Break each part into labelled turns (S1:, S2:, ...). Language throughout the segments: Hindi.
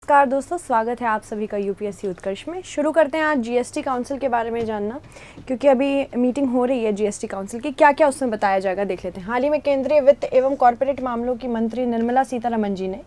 S1: नमस्कार दोस्तों, स्वागत है आप सभी का यूपीएससी उत्कर्ष में। शुरू करते हैं आज जीएसटी काउंसिल के बारे में जानना, क्योंकि अभी मीटिंग हो रही है जीएसटी काउंसिल की। क्या क्या उसमें बताया जाएगा देख लेते हैं। हाल ही में केंद्रीय वित्त एवं कॉरपोरेट मामलों की मंत्री निर्मला सीतारमण जी ने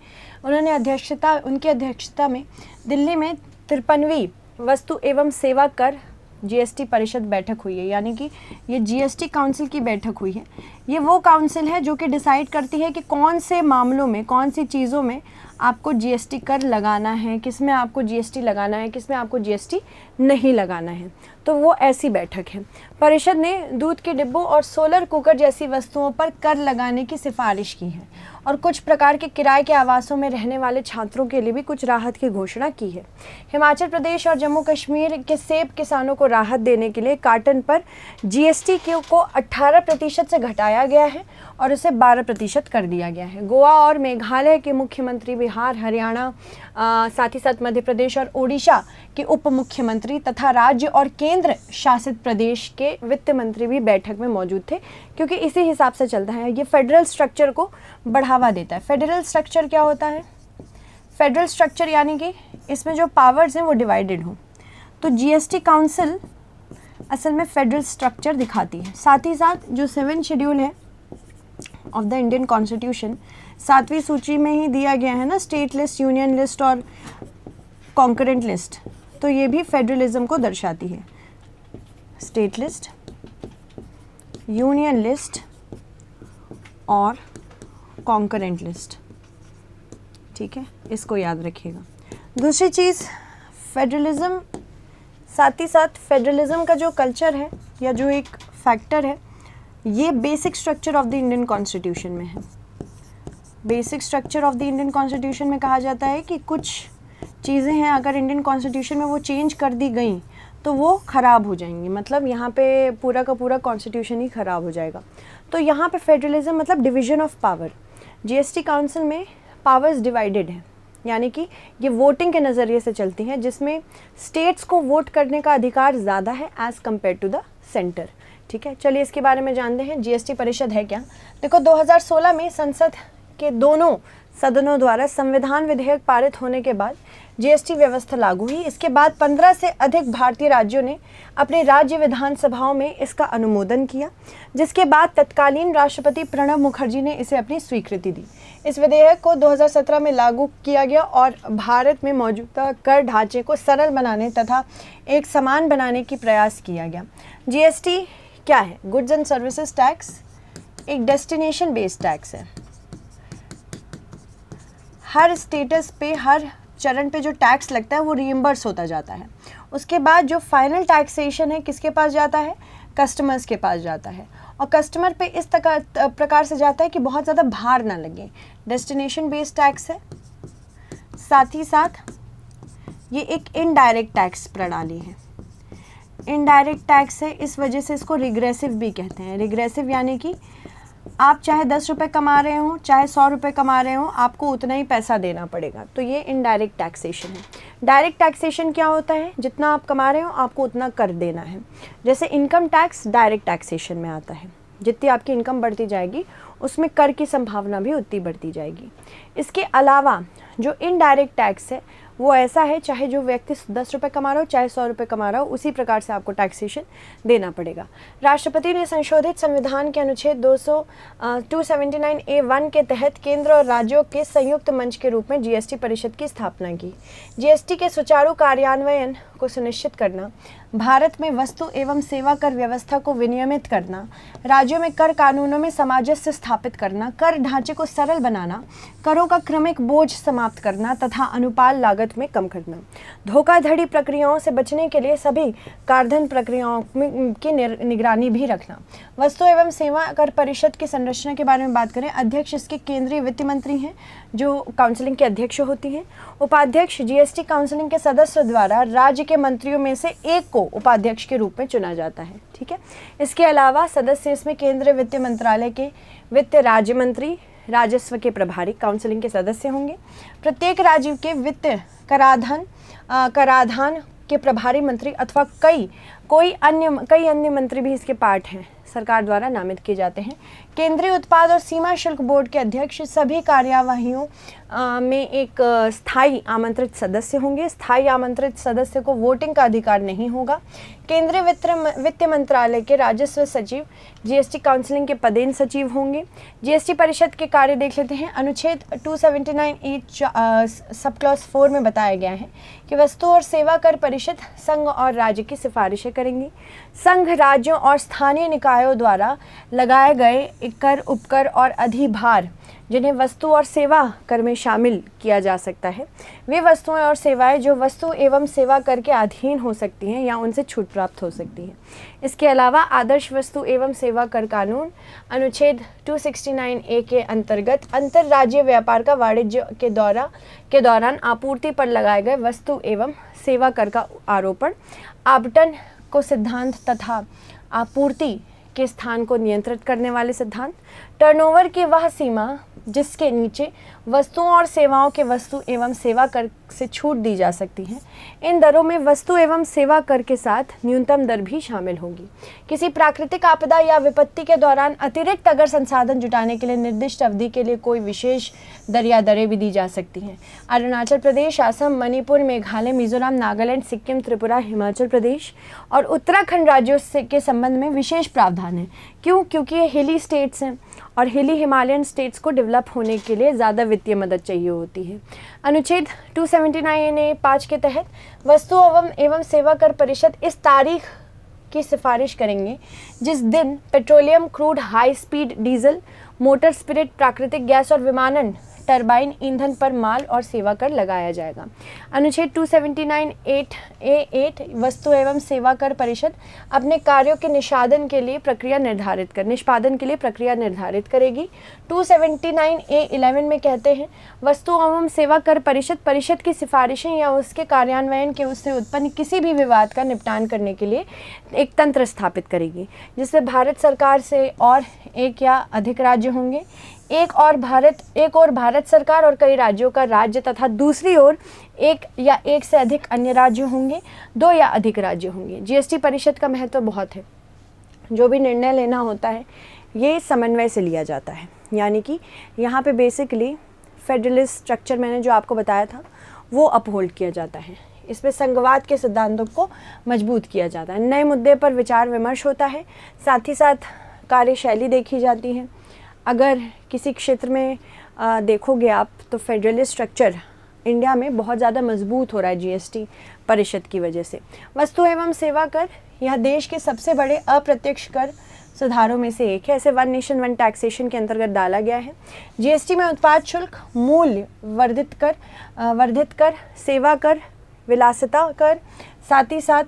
S1: उनकी अध्यक्षता में दिल्ली में 53वीं वस्तु एवं सेवा कर जीएसटी परिषद बैठक हुई है। यानी कि ये जीएसटी काउंसिल की बैठक हुई है। ये वो काउंसिल है जो कि डिसाइड करती है कि कौन से मामलों में, कौन सी चीज़ों में आपको जीएसटी कर लगाना है, किस में आपको जीएसटी लगाना है, किस में आपको जीएसटी नहीं लगाना है। तो वो ऐसी बैठक है। परिषद ने दूध के डिब्बों और सोलर कुकर जैसी वस्तुओं पर कर लगाने की सिफारिश की है और कुछ प्रकार के किराए के आवासों में रहने वाले छात्रों के लिए भी कुछ राहत की घोषणा की है। हिमाचल प्रदेश और जम्मू कश्मीर के सेब किसानों को राहत देने के लिए कार्टन पर जीएसटी को 18% से घटाया गया है और उसे 12% कर दिया गया है। गोवा और मेघालय के मुख्यमंत्री, बिहार, हरियाणा, साथ ही साथ मध्य प्रदेश और ओडिशा के उप मुख्यमंत्री तथा राज्य और केंद्र शासित प्रदेश के वित्त मंत्री भी बैठक में मौजूद थे, क्योंकि इसी हिसाब से चलता है। ये फेडरल स्ट्रक्चर को बढ़ावा देता है। फेडरल स्ट्रक्चर क्या होता है? फेडरल स्ट्रक्चर यानी कि इसमें जो पावर्स हैं वो डिवाइडेड हों। तो जीएसटी काउंसिल असल में फेडरल स्ट्रक्चर दिखाती है। साथ ही साथ जो 7 शेड्यूल है ऑफ द इंडियन कॉन्स्टिट्यूशन, 7वीं सूची में ही दिया गया है ना, स्टेट लिस्ट, यूनियन लिस्ट और कॉन्करेंट लिस्ट। तो ये भी फेडरलिज्म को दर्शाती है। स्टेट लिस्ट, यूनियन लिस्ट और कॉन्करेंट लिस्ट। ठीक है, इसको याद रखिएगा। दूसरी चीज़, फेडरलिज्म, साथ ही साथ फेडरलिज्म का जो कल्चर है या जो एक फैक्टर है, ये basic structure of the Indian constitution में है। Basic structure of the Indian constitution में कहा जाता है कि कुछ चीज़ें हैं, अगर इंडियन कॉन्स्टिट्यूशन में वो चेंज कर दी गई तो वो ख़राब हो जाएंगी। मतलब यहाँ पे पूरा का पूरा कॉन्स्टिट्यूशन ही ख़राब हो जाएगा। तो यहाँ पे फेडरलिज्म मतलब division of power. GST council में पावर्स डिवाइडेड है, यानी कि ये वोटिंग के नज़रिए से चलती हैं, जिसमें स्टेट्स को वोट करने का अधिकार ज़्यादा है as compare to the centre. ठीक है, चलिए इसके बारे में जानते हैं। जीएसटी परिषद है क्या? देखो, 2016 में संसद के दोनों सदनों द्वारा संविधान विधेयक पारित होने के बाद जीएसटी व्यवस्था लागू हुई। इसके बाद 15 से अधिक भारतीय राज्यों ने अपने राज्य विधानसभाओं में इसका अनुमोदन किया, जिसके बाद तत्कालीन राष्ट्रपति प्रणब मुखर्जी ने इसे अपनी स्वीकृति दी। इस विधेयक को 2017 में लागू किया गया और भारत में मौजूदा कर ढांचे को सरल बनाने तथा एक समान बनाने की प्रयास किया गया। जीएसटी क्या है? गुड्स एंड सर्विसेज टैक्स एक डेस्टिनेशन बेस्ड टैक्स है। हर स्टेटस पे, हर चरण पे जो टैक्स लगता है वो रीइम्बर्स होता जाता है। उसके बाद जो फाइनल टैक्सेशन है किसके पास जाता है? कस्टमर्स के पास जाता है। और कस्टमर पे इस प्रकार से जाता है कि बहुत ज़्यादा भार ना लगे। डेस्टिनेशन बेस्ड टैक्स है। साथ ही साथ ये एक इनडायरेक्ट टैक्स प्रणाली है। इनडायरेक्ट टैक्स है, इस वजह से इसको रिग्रेसिव भी कहते हैं। रिग्रेसिव यानी कि आप चाहे 10 रुपये कमा रहे हो, चाहे 100 रुपये कमा रहे हो, आपको उतना ही पैसा देना पड़ेगा। तो ये इनडायरेक्ट टैक्सेशन है। डायरेक्ट टैक्सेशन क्या होता है? जितना आप कमा रहे हो आपको उतना कर देना है। जैसे इनकम टैक्स डायरेक्ट टैक्सेशन में आता है। जितनी आपकी इनकम बढ़ती जाएगी उसमें कर की संभावना भी उतनी बढ़ती जाएगी। इसके अलावा जो इनडायरेक्ट टैक्स है वो ऐसा है, चाहे जो व्यक्ति 10 रुपये कमा रहा हो चाहे 100 रुपये कमा रहा हो, उसी प्रकार से आपको टैक्सेशन देना पड़ेगा। राष्ट्रपति ने संशोधित संविधान के अनुच्छेद 279A1 के तहत केंद्र और राज्यों के संयुक्त मंच के रूप में जीएसटी परिषद की स्थापना की। जीएसटी के सुचारू कार्यान्वयन को सुनिश्चित करना, भारत में वस्तु एवं सेवा कर व्यवस्था को विनियमित करना, राज्यों में कर कानूनों में सामंजस्य स्थापित करना, कर ढांचे को सरल बनाना, करों का क्रमिक बोझ समाप्त करना तथा अनुपाल लागत में कम करना, धोखाधड़ी प्रक्रियाओं से बचने के लिए सभी कारधन प्रक्रियाओं की निगरानी भी रखना। वस्तु एवं सेवा कर परिषद की संरचना के बारे में बात करें, अध्यक्ष इसके केंद्रीय वित्त मंत्री हैं, जो काउंसिलिंग के अध्यक्ष होती हैं। उपाध्यक्ष जीएसटी काउंसिलिंग के सदस्य द्वारा राज्य के मंत्रियों में से एक को उपाध्यक्ष के रूप में चुना जाता है। ठीक है, इसके अलावा सदस्य इसमें केंद्रीय वित्त मंत्रालय के वित्त राज्य मंत्री, राजस्व के प्रभारी काउंसिलिंग के सदस्य होंगे। प्रत्येक राज्य के वित्त कराधान के प्रभारी मंत्री अथवा कई अन्य मंत्री भी इसके पार्ट हैं, सरकार द्वारा नामित किए जाते हैं। केंद्रीय उत्पाद और सीमा शुल्क बोर्ड के अध्यक्ष सभी कार्यवाहियों में एक स्थायी आमंत्रित सदस्य होंगे। स्थायी आमंत्रित सदस्य को वोटिंग का अधिकार नहीं होगा। केंद्रीय वित्त मंत्रालय के राजस्व सचिव जीएसटी काउंसिलिंग के पदेन सचिव होंगे। जीएसटी परिषद के कार्य देख लेते हैं। अनुच्छेद 279(a) सब क्लॉज 4 में बताया गया है कि वस्तु और सेवा कर परिषद संघ और राज्य की सिफारिशें करेंगी। संघ, राज्यों और स्थानीय निकायों द्वारा लगाए गए कर, उपकर और अधिभार जिन्हें वस्तु और सेवा कर में शामिल किया जा सकता है, वे वस्तुएं और सेवाएं जो वस्तु एवं सेवा कर के अधीन हो सकती हैं या उनसे छूट प्राप्त हो सकती हैं। इसके अलावा आदर्श वस्तु एवं सेवा कर कानून अनुच्छेद 269(a) के अंतर्गत अंतर्राज्यीय व्यापार का वाणिज्य के दौरान आपूर्ति पर लगाए गए वस्तु एवं सेवा कर का आरोपण, आवंटन को सिद्धांत तथा आपूर्ति के स्थान को नियंत्रित करने वाले सिद्धांत, टर्नओवर की वह सीमा जिसके नीचे वस्तुओं और सेवाओं के वस्तु एवं सेवा कर से छूट दी जा सकती है। इन दरों में वस्तु एवं सेवा कर के साथ न्यूनतम दर भी शामिल होगी। किसी प्राकृतिक आपदा या विपत्ति के दौरान अतिरिक्त अगर संसाधन जुटाने के लिए निर्दिष्ट अवधि के लिए कोई विशेष दर या दरें भी दी जा सकती हैं। अरुणाचल प्रदेश, असम, मणिपुर, मेघालय, मिजोरम, नागालैंड, सिक्किम, त्रिपुरा, हिमाचल प्रदेश और उत्तराखंड राज्यों से के संबंध में विशेष प्रावधान है। क्योंकि ये हिली स्टेट्स हैं और हिली हिमालयन स्टेट्स को डेवलप होने के लिए ज़्यादा वित्तीय मदद चाहिए होती है। अनुच्छेद 279(a) 5 के तहत वस्तु एवं सेवा कर परिषद इस तारीख की सिफारिश करेंगे जिस दिन petroleum, crude, high speed diesel, motor spirit, प्राकृतिक गैस और विमानन टरबाइन ईंधन पर माल और सेवा कर लगाया जाएगा। अनुच्छेद 279(8) वस्तु एवं सेवा कर परिषद अपने कार्यों के निष्पादन के लिए प्रक्रिया निर्धारित करेगी। 279(a) 11 में कहते हैं वस्तु एवं सेवा कर परिषद की सिफारिशें या उसके कार्यान्वयन के उससे उत्पन्न किसी भी विवाद का निपटान करने के लिए एक तंत्र स्थापित करेगी, जिससे भारत सरकार से और एक या अधिक राज्य होंगे, एक और भारत सरकार और कई राज्यों का राज्य तथा दूसरी ओर एक या एक से अधिक अन्य राज्य होंगे, 2 या अधिक राज्य होंगे। जीएसटी परिषद का महत्व बहुत है। जो भी निर्णय लेना होता है ये समन्वय से लिया जाता है, यानी कि यहाँ पे बेसिकली फेडरलिस्ट स्ट्रक्चर मैंने जो आपको बताया था वो अपहोल्ड किया जाता है। इसमें संघवाद के सिद्धांतों को मजबूत किया जाता है। नए मुद्दे पर विचार विमर्श होता है, साथ ही साथ कार्यशैली देखी जाती है। अगर किसी क्षेत्र में देखोगे आप तो फेडरलिस्ट स्ट्रक्चर इंडिया में बहुत ज़्यादा मजबूत हो रहा है जीएसटी परिषद की वजह से। वस्तु एवं सेवा कर यह देश के सबसे बड़े अप्रत्यक्ष कर सुधारों में से एक है। इसे वन नेशन वन टैक्सेशन के अंतर्गत डाला गया है। जीएसटी में उत्पाद शुल्क, मूल्य वर्धित कर, सेवा कर, विलासिता कर, साथ ही साथ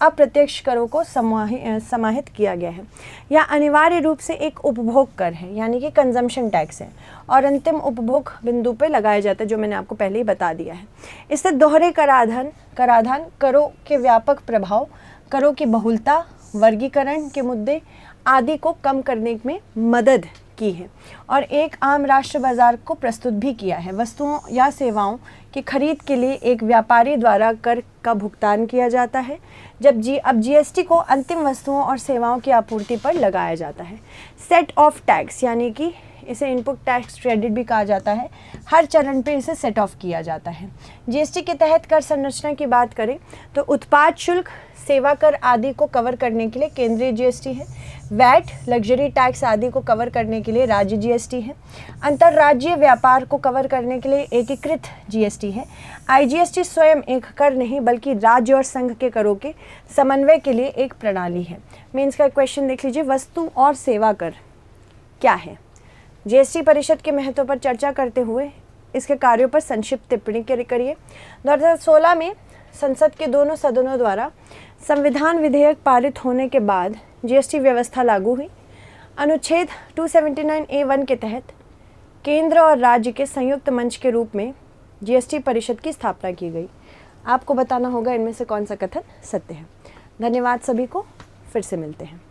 S1: अप्रत्यक्ष करों को समाहित किया गया है। यह अनिवार्य रूप से एक उपभोग कर है, यानी कि कंजम्पशन टैक्स है, और अंतिम उपभोग बिंदु पे लगाया जाता है, जो मैंने आपको पहले ही बता दिया है। इससे दोहरे कराधान, करों के व्यापक प्रभाव, करों की बहुलता, वर्गीकरण के मुद्दे आदि को कम करने में मदद की है और एक आम राष्ट्र बाजार को प्रस्तुत भी किया है। वस्तुओं या सेवाओं की खरीद के लिए एक व्यापारी द्वारा कर का भुगतान किया जाता है, अब जीएसटी को अंतिम वस्तुओं और सेवाओं की आपूर्ति पर लगाया जाता है। सेट ऑफ टैक्स, यानी कि इसे इनपुट टैक्स क्रेडिट भी कहा जाता है, हर चरण पे इसे सेट ऑफ किया जाता है। जीएसटी के तहत कर संरचना की बात करें तो उत्पाद शुल्क, सेवा कर आदि को कवर करने के लिए केंद्रीय जीएसटी है। वैट, लग्जरी टैक्स आदि को कवर करने के लिए राज्य जीएसटी है। अंतर्राज्यीय व्यापार को कवर करने के लिए एकीकृत जीएसटी है। आईजीएसटी स्वयं एक कर नहीं बल्कि राज्य और संघ के करों के समन्वय के लिए एक प्रणाली है। मेंस का क्वेश्चन देख लीजिए, वस्तु और सेवा कर क्या है? जीएसटी परिषद के महत्व पर चर्चा करते हुए इसके कार्यों पर संक्षिप्त टिप्पणी करिए। 2016 में संसद के दोनों सदनों द्वारा संविधान विधेयक पारित होने के बाद जीएसटी व्यवस्था लागू हुई। अनुच्छेद 279(a) 1 के तहत केंद्र और राज्य के संयुक्त मंच के रूप में जीएसटी परिषद की स्थापना की गई। आपको बताना होगा इनमें से कौन सा कथन सत्य है। धन्यवाद सभी को, फिर से मिलते हैं।